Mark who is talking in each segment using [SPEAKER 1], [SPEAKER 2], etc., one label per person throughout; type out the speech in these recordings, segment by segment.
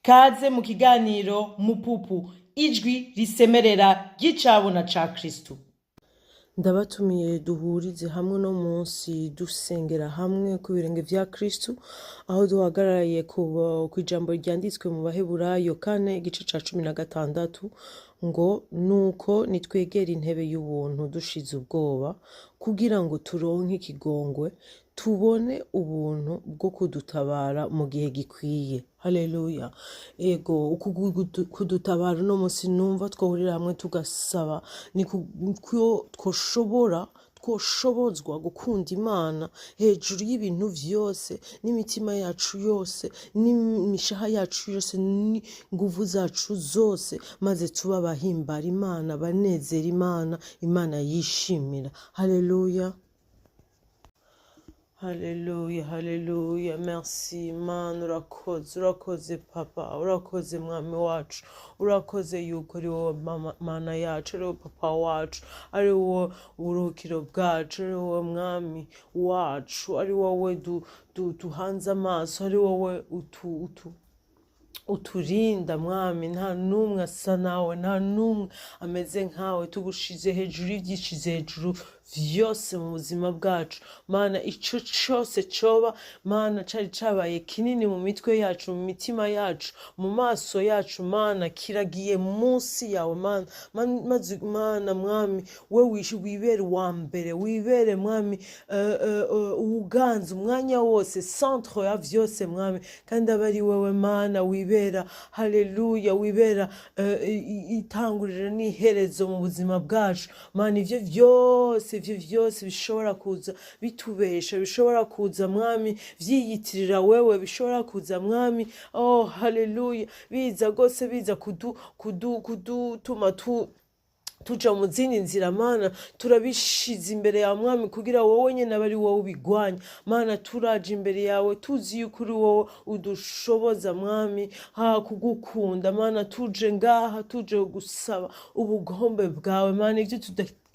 [SPEAKER 1] Kaze mu kiganiro mupupu ijwi risemerera ry'icabona ca Kristu.
[SPEAKER 2] Ndabatumiye duhurize hamwe no munsi dusengera hamwe ku birenge vya Kristu, aho duhagarariye ku ijambo ryanditswe mu Baheburayo 4 igice ca 16 ngo nuko nitwegera intebe y'ubuntu dushize ubwoba kugira ngo turonke ikigongwe tubone ubuntu bwo kudutabara mu gihe gikwiye. Haleluya. Ego kudutabara no munsi numva twohurira hamwe tugasaba ni kuyo twoshobozwa gukunda Imana hejuru y'ibintu vyose n'imitima yacu yose n'imishaha yacu yose n'inguvu zacu zose, maze tuba abahimbara Imana, banezera Imana, Imana yishimira. Haleluya. Haleluya, haleluya, merci Imana, urakoze papa, urakoze mwami wacu, urakoze yuko ari wowe Mana yacu, ari wowe papa wacu, ari wowe uburuhukiro bwacu, ari wowe mwami wacu, ari wowe duhanze amaso, ari wowe uturinda mwami, nta numwe asa nawe, nta numwe ameze nkawe, tugushize hejuru y'ivyishize hejuru vyose mu buzima bwacu Mana. Ico cose coba Mana cari cabaye kinini mu mitwe yacu, mu mitima yacu, mu maso yacu Mana, kiragiye munsi yawe Mana. Maze Mana mwami, we wibere wa mbere, wibere mwami uganza umwanya wose, centre ya vyose mwami, kandi abari wewe Mana wibera. Haleluya, wibera itanguriro n'iherezo mu buzima bwacu Mana. Ivyo vyose bishobora kuza bitubesha, bishobora kuza mwami vyiyitirira wewe, bishobora kuza mwami, oh haleluya, biza gose biza kudutuma tuja mu zindi nzira Mana, turabishize imbere yawe mwami, kugira wowe nyene abari wowe ubigwanya Mana. Turaje imbere yawe tuzi yuko uri wowe udushoboza mwami kugukunda Mana. Tuje ngaha tuje gusaba ubugombe bwawe Mana, ivyo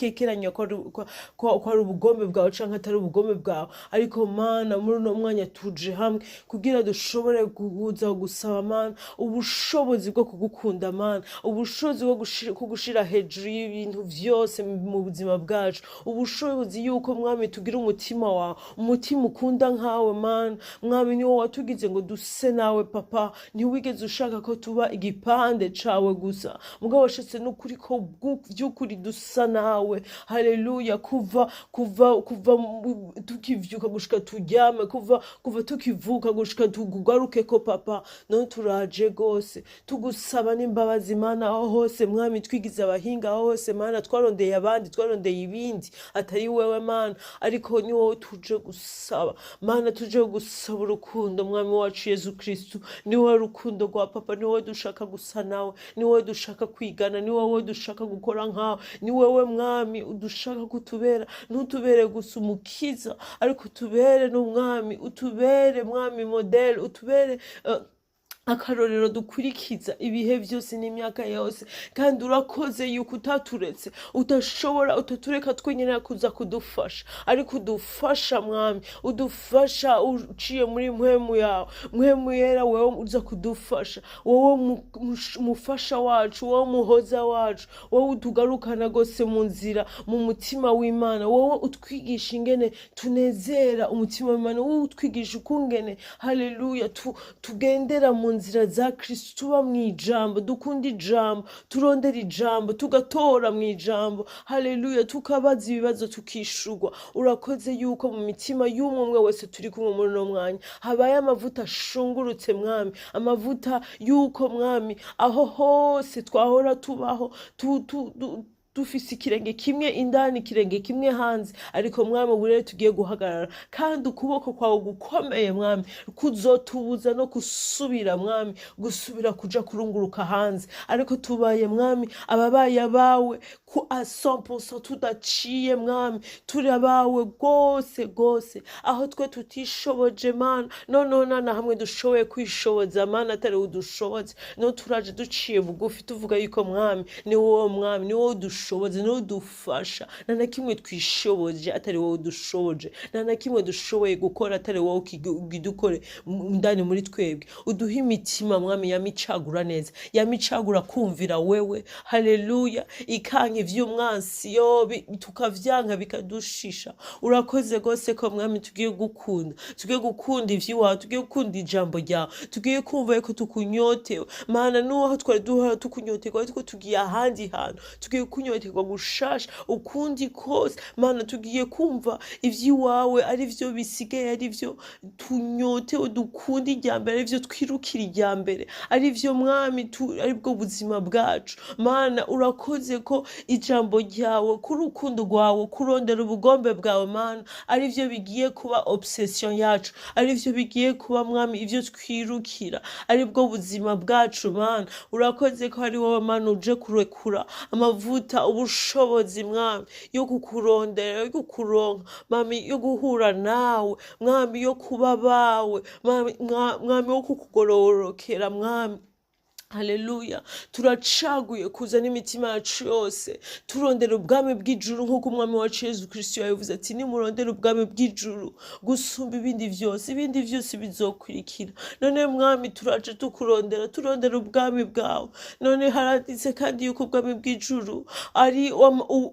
[SPEAKER 2] kekeranya ko ari ubugombe bwawe canke atari ubugombe bwawe, ariko Mana muri uno mwanya tuje hamwe kugira dushobore kuza gusaba Mana ubushobozi bwo kugukunda Mana, ubushobozi bwo kugushira hejuru y'ibintu vyose mu buzima bwacu, ubushobozi yuko mwami tugira umutima wawe, umutima ukunda nkawe Mana. Mwami ni wowe watugize ngo duse nawe papa, ntiwigeze ushaka ko tuba igipande cawe gusa, mugabo washatse n'ukuri ko vy'ukuri dusa nawe. Haleluya. kuva tukivyuka gushika turyame, kuva tukivuka gushika tugaruke ko papa, no turaje gose tugusaba n'imbabazi Mana. Aho hose mwami twigize abahinga, aho hose Mana twarondeye abandi, twarondeye ibindi atari wewe Mana, ariko ni wowe tuje gusaba Mana. Tuje gusaba urukundo mwami wacu Yezu Kristu, ni wowe rukundo rwa papa, ni wowe dushaka gusa nawe, ni wowe dushaka kwigana, ni wowe dushaka gukora nkawe, ni wowe mwami udushaka kutubera, ntutubere gusa umukiza, ariko utubere n'umwami, utubere mwami model, utubere akarorero dukurikiza ibihe vyose n'imyaka yose. Kandi urakoze yuko utaturetse, utatureka twenyene kuza kudufasha, ariko udufasha mwami, udufasha uciye muri Mpwemu yawe, Mpwemu Yera, wewe uza kudufasha, wowe mufasha wacu, wowe muhoza wacu, wowe utugarukana gose mu nzira, mu mutima w'Imana, wowe utwigisha ingene tunezera umutima w'Imana, wowe utwigisha ukungene haleluya tugendera mu nzira za Kristu, tuba mu ijambo, dukunda ijambo, turondera ijambo, tugatora mu ijambo. Haleluya. Tukabaza ibibazo tukishurwa. Urakoze yuko mu mitima y'umwe wese turi kumwe muri no mwanya habaye amavuta ashungurutse mwami, amavuta yuko mwami aho hose twahora tubaho dufise ikirenge kimwe indani, ikirenge kimwe hanze, ariko mwami burere tugiye guhagarara, kandi ukuboko kwawe gukomeye mwami kuzotubuza no gusubira mwami, gusubira kuja kurunguruka hanze, ariko tubaye mwami ababaye bawe ku 100% tudaciye mwami, turi abawe gose aho twe tutishoboje Mana. None na hamwe dushoboye kwishoboza Mana, atari udushoboze, no turaje duciye bugufi tuvuga yuko mwami ni wowe mwami, ni wowe udushoboze niwe udufasha nta na kimwe twishoboje atari wowe udushoboje nta na kimwe dushoboye gukora atari wowe ukidukore ndani muri twebwe uduhe imitima mwami yamicagura neza yamicagura kumvira wewe haleluya ikanka ivy'umwansi yo tukavyanka bikadushisha urakoze gose ko mwami tugiye gukunda ivy'iwawe tugiye gukunda ijambo ryawe tugiye kumva yuko tukunyotewe mana nuho twari duhora tukunyotewe ariko tugiye ahandi hantu tugiye kunyoterwa gushasha ukundi kose mana tugiye kumva ivy'iwawe ari vyo bisigaye ari vyo tunyotewe dukunda ijyambere ari vyo twirukira ijyambere ari vyo mwami ari bwo buzima bwacu mana urakoze ko ijambo ryawe kurukundo rwawe kurondera ubugombe bwawe mana ari vyo bigiye kuba obsession yacu ari vyo bigiye kuba mwami ivyo twirukira ari bwo buzima bwacu mana urakoze ko ari wowe mana uje kurekura amavuta ubushobozi mwami yo kukurondera yo kukuronka mwami yo guhura nawe mwami yo kuba bawe mwami wo kukugororokera mwami haleluya turacaguye kuzana imitima yacu yose turondera ubwami bw'ijuru nk'uko umwami wacu Yezu Kristu yavuze ati nimurondera ubwami bw'ijuru gusumba ibindi vyose bizokurikira none mwami turaje turondera ubwami bwawe none haranditse kandi yuko ubwami bw'ijuru ari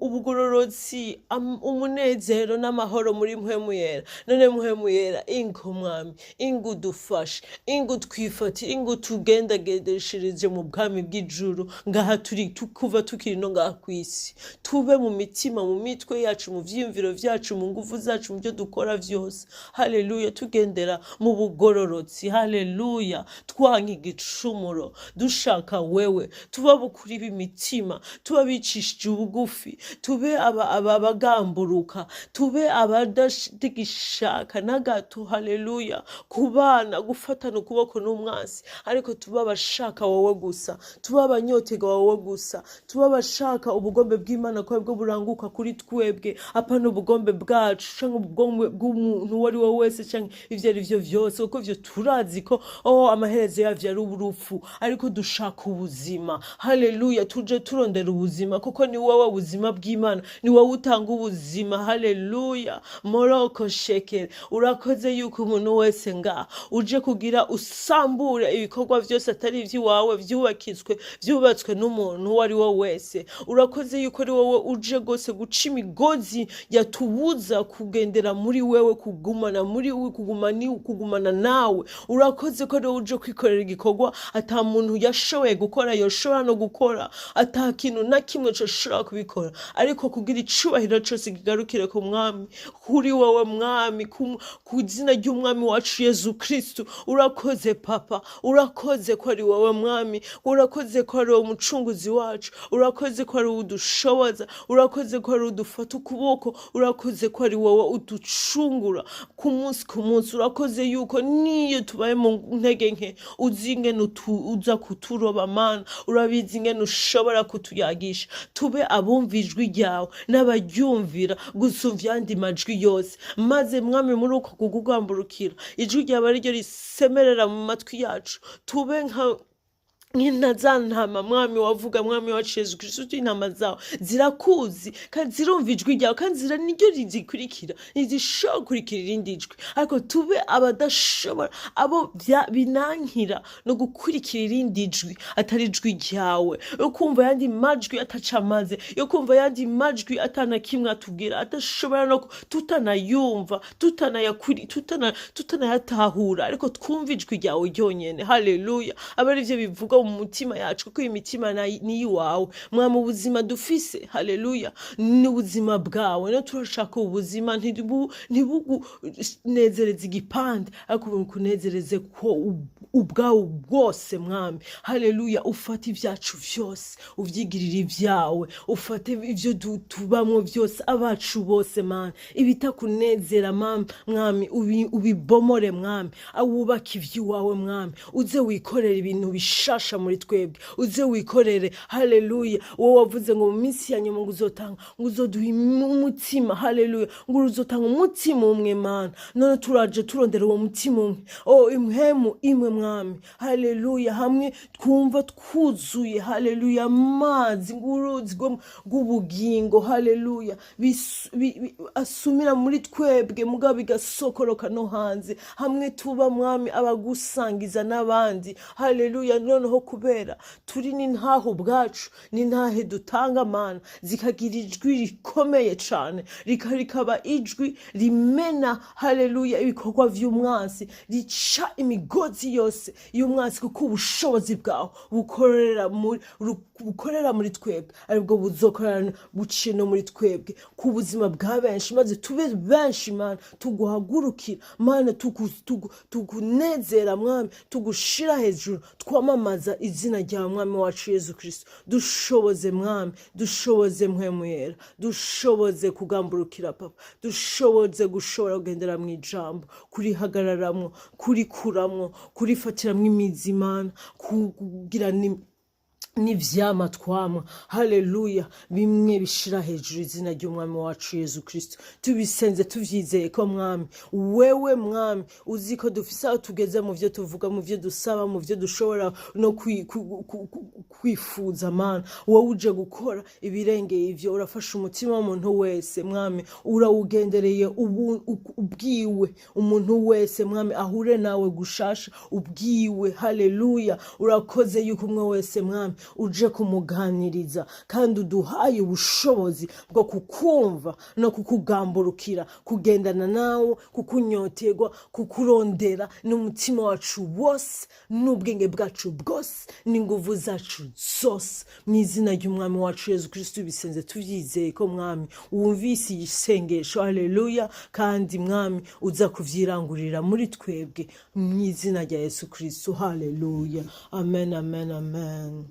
[SPEAKER 2] ubugororotsi umunezero n'amahoro muri Mpwemu Yera none Mpwemu Yera ingo mwami ingo dufashe ingo twifatire ingo tugendagendeshere mu bwami bw'ijuru ngaha turi kuva tukiri no ngaha kwisi tube mu mitima mu mitwe yacu mu vyiyumviro vyacu mu nguvu zacu mu byo dukora vyose haleluya tugendera mu bugororotsi haleluya twanka igicumuro dushaka wewe tuba bukuri b'imitima tuba bicishije ubugufi tube abagamburuka tube abadashaka na gato haleluya kubana gufatana ukuboko n'umwansi ariko tuba abashaka wowe gusa tuba abanyoterwa wowe gusa tuba abashaka ubugombe bw'Imana ko bwo buranguka kuri twebwe apana ubugombe bwacu canke ubugombe bw'umuntu wari we wese canke ivyo ari vyo vyose kuko vyo turazi ko amaherezo yavyo ari urupfu ariko dushaka ubuzima haleluya tuje turondera ubuzima kuko ni wowe buzima bw'Imana ni wowe utanga ubuzima haleluya moroko shekere urakoze yuko umuntu wese nga uje kugira usambure ibikorwa vyose atari ivy'iwawe vyubatswe n'umuntu wari wo wese urakoze yuko ari wowe uje gose guca imigozi yatubuza kugendera muri wewe kugumana muri wewe kugumana nawe urakoze ko ari wowe uje kwikorera igikorwa ata muntu yashoboye gukora yoshobora no gukora ata kintu na kimwe coshobora kubikora ariko kugira icubahiro cose kigarukire ku mwami kuri wowe mwami ku izina ry'umwami wacu Yezu Kristu urakoze papa urakoze ko ari wowe mwami urakoze ko ari umucunguzi wacu urakoze ko ari udushoboza urakoze ko ari udufata ukuboko urakoze ko ari wowe uducungura ku munsi urakoze yuko niyo tubaye mu ntege nke uzingene uza kuturoba mana urabizi ingene ushobora kutuyagisha tube abumva ijwi ryawe n'abaryumvira gusumvya andi majwi yose maze mwami muri uko kugugamburukira ijwi ryawe ari ryo risemerera mu matwi yacu tube ntazantama mwami wavuga mwami wacu Yezu Kristu intama zawe zirakuzi kandi zirumva ijwi ryawe kandi niryo rizikurikira ntizishobora kurikira irindi jwi ariko tube abadashobora abo binankira no gukurikira irindi jwi atari ijwi ryawe yo kumva yandi majwi atacamaze yo kumva yandi majwi atana kimwe atubwira adashobora no tutanayumva tutanayatahura ariko twumva ijwi ryawe ryonyene haleluya aba ari vyo bivuga mu mutima yacu kuko imitima ni iwawe mwami ubuzima dufise haleluya ni ubuzima bwawe no turashaka ubuzima ntibugunezereze igipande ariko bukunezereze ko ubwawe bwose mwami haleluya ufate ibyacu vyose uvyigirire ibyawe ufate ivyo tubamwo vyose abacu bose mana ibitakunezera mwami ubibomore mwami awubaka ivy'iwawe mwami uze wikorera ibintu bishasha bushasha muri twebwe, uze wikorere. Haleluya. Wowe wavuze ngo mu minsi ya nyuma ngo uzotanga, ngo uzoduha umutima. Haleluya. Ngo uzotanga umutima umwe Mana. None turaje turondera uwo mutima umwe. Impwemu imwe mwami. Haleluya. Hamwe twumva twuzuye. Haleluya. Amazi nguruzi rw'ubugingo. Haleluya. Asumira muri twebwe mugabo bigasokoroka no hanze. Hamwe tuba mwami abagusangiza n'abandi. Haleluya. Noneho kubera turi n'intaho ubwacu, n'intahe dutanga Mana, zikagira ijwi rikomeye cyane, rikaba ijwi rimena. Haleluya. Ibikorwa vy'umwansi, rica imigozi yose y'umwansi, kuko ubushobozi bwawe bukorera muri twebwe, aribwo buzokorana buciye no muri twebwe ku buzima bwa benshi, maze tube benshi Mana, tuguhagurukira Mana, tukunezera mwami, tugushira hejuru, twamamaza izina rya mwami wacu Yezu Kristu. Dushoboze mwami, dushoboze Mpwemu Yera, dushoboze kugamburukira papa, dushoboze gushobora kugendera mu ijambo, kurihagararamwo, kurikuramwo, kurifatiramwo imizi Mana, kugira n'ivyama twamwa. Haleluya. Bimwe bishira hejuru izina ry'umwami wacu Yezu Kristu. Tubisenze tuvyizeye ko mwami, wewe mwami uzi ko dufise aho tugeze mu vyo tuvuga, mu vyo dusaba, mu vyo dushobora no kwifuza Mana. Wowe uje gukora ibirengeye ivyo, urafasha umutima w'umuntu wese mwami, urawugendereye ubwiwe. Umuntu wese mwami ahure nawe gushasha ubwiwe. Haleluya. Urakoze yuko umwe wese mwami uje kumuganiriza, kandi uduhaye ubushobozi bwo kukumva no kukugamburukira, kugendana nawe, kukunyoterwa, kukurondera n'umutima wacu wose, n'ubwenge bwacu bwose, n'inguvu zacu zose, mu izina ry'umwami wacu Yezu Kristu bisenze tuvyizeye ko mwami wumvise isengesho. Haleluya. Kandi mwami uza kuvyirangurira muri twebwe, mu izina rya Yesu Kristu. Haleluya. Amen, amen, amen.